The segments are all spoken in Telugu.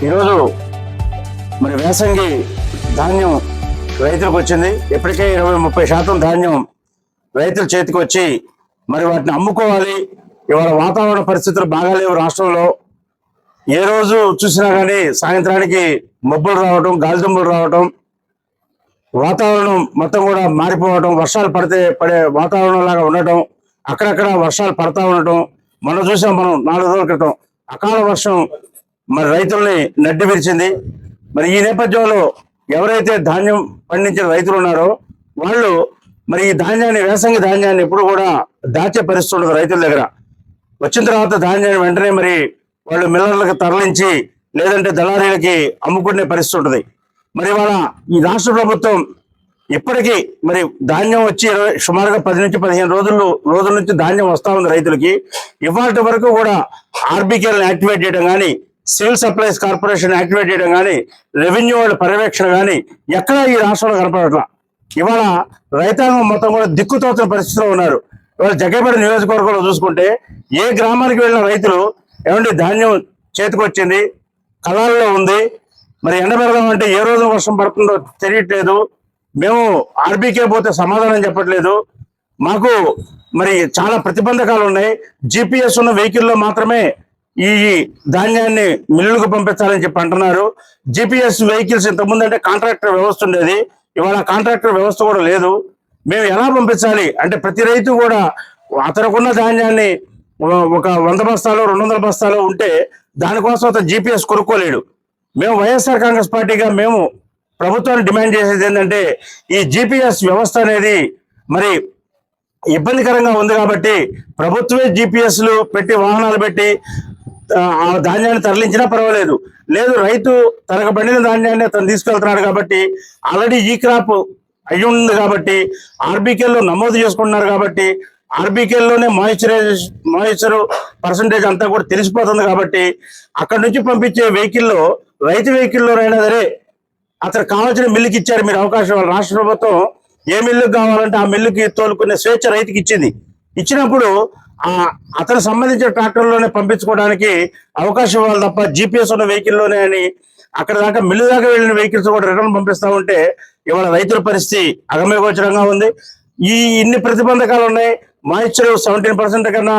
ఈరోజు మరి వేసంగి ధాన్యం రైతులకు వచ్చింది. ఇప్పటికే 20-30% ధాన్యం రైతుల చేతికి వచ్చి మరి వాటిని అమ్ముకోవాలి. ఇవాళ వాతావరణ పరిస్థితులు బాగాలేవు రాష్ట్రంలో. ఏ రోజు చూసినా కానీ సాయంత్రానికి మబ్బులు రావటం, గాలిదుంబులు రావటం, వాతావరణం మొత్తం కూడా మారిపోవటం, వర్షాలు పడే వాతావరణం లాగా ఉండటం, అక్కడక్కడ వర్షాలు పడతా ఉండటం. మనం చూసాం, మనం 4 రోజుల క్రితం అకాల వర్షం మరి రైతుల్ని నడ్డి విరిచింది. మరి ఈ నేపథ్యంలో ఎవరైతే ధాన్యం పండించిన రైతులు ఉన్నారో వాళ్ళు మరి ఈ ధాన్యాన్ని, వేసంగి ధాన్యాన్ని ఎప్పుడు కూడా దాచే పరిస్థితి ఉండదు రైతుల దగ్గర. వచ్చిన తర్వాత ధాన్యాన్ని వెంటనే మరి వాళ్ళు మిల్లర్లకు తరలించి లేదంటే దళారీలకి అమ్ముకునే పరిస్థితి ఉంటుంది. మరి వాళ్ళ ఈ రాష్ట్ర ప్రభుత్వం ఇప్పటికీ మరి ధాన్యం వచ్చి సుమారుగా 10-15 రోజుల నుంచి ధాన్యం వస్తూ ఉంది రైతులకి. ఇవాటి వరకు కూడా ఆర్బీకేలను యాక్టివేట్ చేయడం కానీ, సివిల్ సప్లైస్ కార్పొరేషన్ యాక్టివేట్ చేయడం కానీ, రెవెన్యూ వాళ్ళ పర్యవేక్షణ కానీ ఎక్కడా ఈ రాష్ట్రంలో కనపడట్లా. ఇవాళ రైతాంగం మొత్తం కూడా దిక్కుతోచిన పరిస్థితిలో ఉన్నారు. ఇవాళ జగ్గైపేట నియోజకవర్గంలో చూసుకుంటే ఏ గ్రామానికి వెళ్ళిన రైతులు ఏమంటే ధాన్యం చేతికొచ్చింది, కళాల్లో ఉంది, మరి ఎండ పెడదామంటే ఏ రోజు వర్షం పడుతుందో తెలియట్లేదు, మేము ఆర్బీకే పోతే సమాధానం చెప్పట్లేదు, మాకు మరి చాలా ప్రతిబంధకాలు ఉన్నాయి, జీపీఎస్ ఉన్న వెహికల్లో మాత్రమే ఈ ధాన్యాన్ని మిల్లులకు పంపించాలని చెప్పి అంటున్నారు. జీపీఎస్ వెహికల్స్ ఇంతకుముందు అంటే కాంట్రాక్టర్ వ్యవస్థ ఉండేది, ఇవాళ కాంట్రాక్టర్ వ్యవస్థ కూడా లేదు. మేము ఎలా పంపించాలి అంటే ప్రతి రైతు కూడా అతనుకున్న ధాన్యాన్ని ఒక 100 బస్తాలు 200 బస్తాలు ఉంటే దానికోసం అతను జీపీఎస్ కొనుక్కోలేడు. మేము వైఎస్ఆర్ కాంగ్రెస్ పార్టీగా మేము ప్రభుత్వాన్ని డిమాండ్ చేసేది ఏంటంటే ఈ జీపీఎస్ వ్యవస్థ అనేది మరి ఇబ్బందికరంగా ఉంది కాబట్టి ప్రభుత్వమే జీపీఎస్లు పెట్టి, వాహనాలు పెట్టి ఆ ధాన్యాన్ని తరలించినా పర్వాలేదు. లేదు, రైతు తనకు పండిన ధాన్యాన్ని తను తీసుకెళ్తున్నాడు కాబట్టి, ఆల్రెడీ ఈ క్రాప్ అయ్యి ఉంది కాబట్టి, ఆర్బీకేలో నమోదు చేసుకుంటున్నారు కాబట్టి, ఆర్బీకేలోనే మాయిశ్చర్ పర్సంటేజ్ అంతా కూడా తెలిసిపోతుంది కాబట్టి అక్కడి నుంచి పంపించే వెహికల్లో, రైతు వెహికల్లోనైనా సరే అతను కావాల్సిన మిల్లుకి ఇచ్చారు మీరు అవకాశం. రాష్ట్ర ప్రభుత్వం ఏ మిల్లుకి కావాలంటే ఆ మిల్లుకి తోలుకునే స్వేచ్ఛ రైతుకి ఇచ్చింది. ఇచ్చినప్పుడు అతను సంబంధించిన ట్రాక్టర్లోనే పంపించుకోవడానికి అవకాశం ఇవ్వాలి తప్ప జీపీఎస్ ఉన్న వెహికల్లోనే అని అక్కడ దాకా మిల్లు దాకా వెళ్ళిన వెహికల్స్ కూడా రిటర్న్ పంపిస్తూ ఉంటే ఇవాళ రైతుల పరిస్థితి అగమ్యగోచరంగా ఉంది. ఇన్ని ప్రతిబంధకాలు ఉన్నాయి. మాయిశ్చర్ 17% కన్నా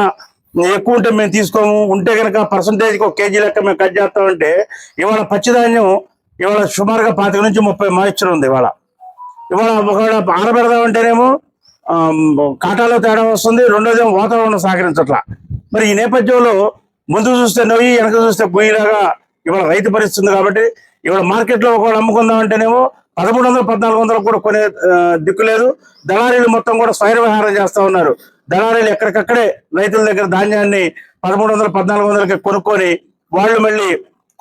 ఎక్కువ ఉంటే మేము తీసుకోము, ఉంటే కనుక పర్సంటేజ్కి 1 కేజీ లెక్క మేము కట్ చేస్తామంటే ఇవాళ పచ్చిధాన్యం ఇవాళ సుమారుగా 25-30 మాయిశ్చర్ ఉంది. ఇవాళ ఒకవేళ ఆరబెడదామంటేనేమో కాటాలో తేడా వస్తుంది, రెండోదేమో వాతావరణం సహకరించట్లా. మరి ఈ నేపథ్యంలో ముందు చూస్తే నొయ్యి, వెనక చూస్తే గొయ్యిలాగా ఇవాళ రైతు పరిస్థితుంది. కాబట్టి ఇవాళ మార్కెట్లో ఒకవేళ అమ్ముకుందామంటేనేమో 1300-1400 కూడా కొనే దిక్కు లేదు. దళారీలు మొత్తం కూడా స్వైర విహారం చేస్తూ ఉన్నారు. దళారీలు ఎక్కడికక్కడే రైతుల దగ్గర ధాన్యాన్ని 1300-1400కి కొనుక్కొని వాళ్ళు మళ్ళీ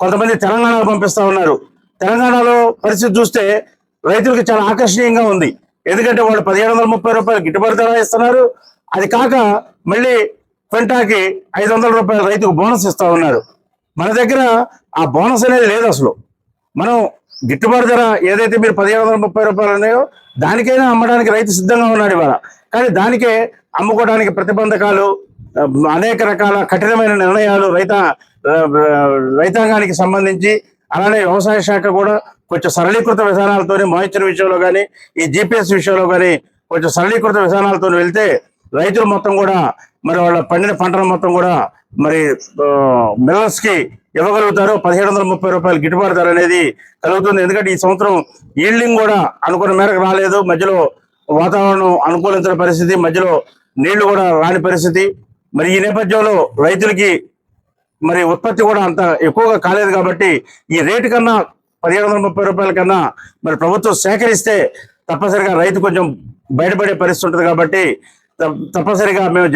కొంతమంది తెలంగాణకు పంపిస్తూ ఉన్నారు. తెలంగాణలో పరిస్థితి చూస్తే రైతులకు చాలా ఆకర్షణీయంగా ఉంది. ఎందుకంటే వాళ్ళు 1730 రూపాయలు గిట్టుబాటు ధర ఇస్తున్నారు. అది కాక మళ్ళీ క్వింటాకి 500 రూపాయలు రైతుకు బోనస్ ఇస్తూ ఉన్నారు. మన దగ్గర ఆ బోనస్ అనేది లేదు అసలు. మనం గిట్టుబాటు ధర ఏదైతే మీరు 1730 రూపాయలు ఉన్నాయో దానికైనా అమ్మడానికి రైతు సిద్ధంగా ఉన్నాడు ఇవాళ. కానీ దానికే అమ్ముకోవడానికి ప్రతిబంధకాలు, అనేక రకాల కఠినమైన నిర్ణయాలు రైతాంగానికి సంబంధించి, అలానే వ్యవసాయ శాఖ కూడా కొంచెం సరళీకృత విధానాలతోనే మాయిశ్చర్ విషయంలో కానీ, ఈ జీపీఎస్ విషయంలో కానీ కొంచెం సరళీకృత విధానాలతో వెళ్తే రైతులు మొత్తం కూడా మరి వాళ్ళ పండిన పంటల మొత్తం కూడా మరి మిల్లర్స్కి ఇవ్వగలుగుతారు. 1730 రూపాయలు గిట్టుబాటు ధర అనేది కలుగుతుంది. ఎందుకంటే ఈ సంవత్సరం ఈల్డింగ్ కూడా అనుకున్న మేరకు రాలేదు. మధ్యలో వాతావరణం అనుకూలించిన పరిస్థితి, మధ్యలో నీళ్లు కూడా రాని పరిస్థితి. మరి ఈ నేపథ్యంలో రైతులకి మరి ఉత్పత్తి కూడా అంత ఎక్కువగా కాలేదు. కాబట్టి ఈ రేటు కన్నా 1730 రూపాయల కన్నా మరి ప్రభుత్వం సేకరిస్తే తప్పనిసరిగా రైతు కొంచెం బయటపడే పరిస్థితి ఉంటుంది. కాబట్టి తప్పనిసరిగా మేము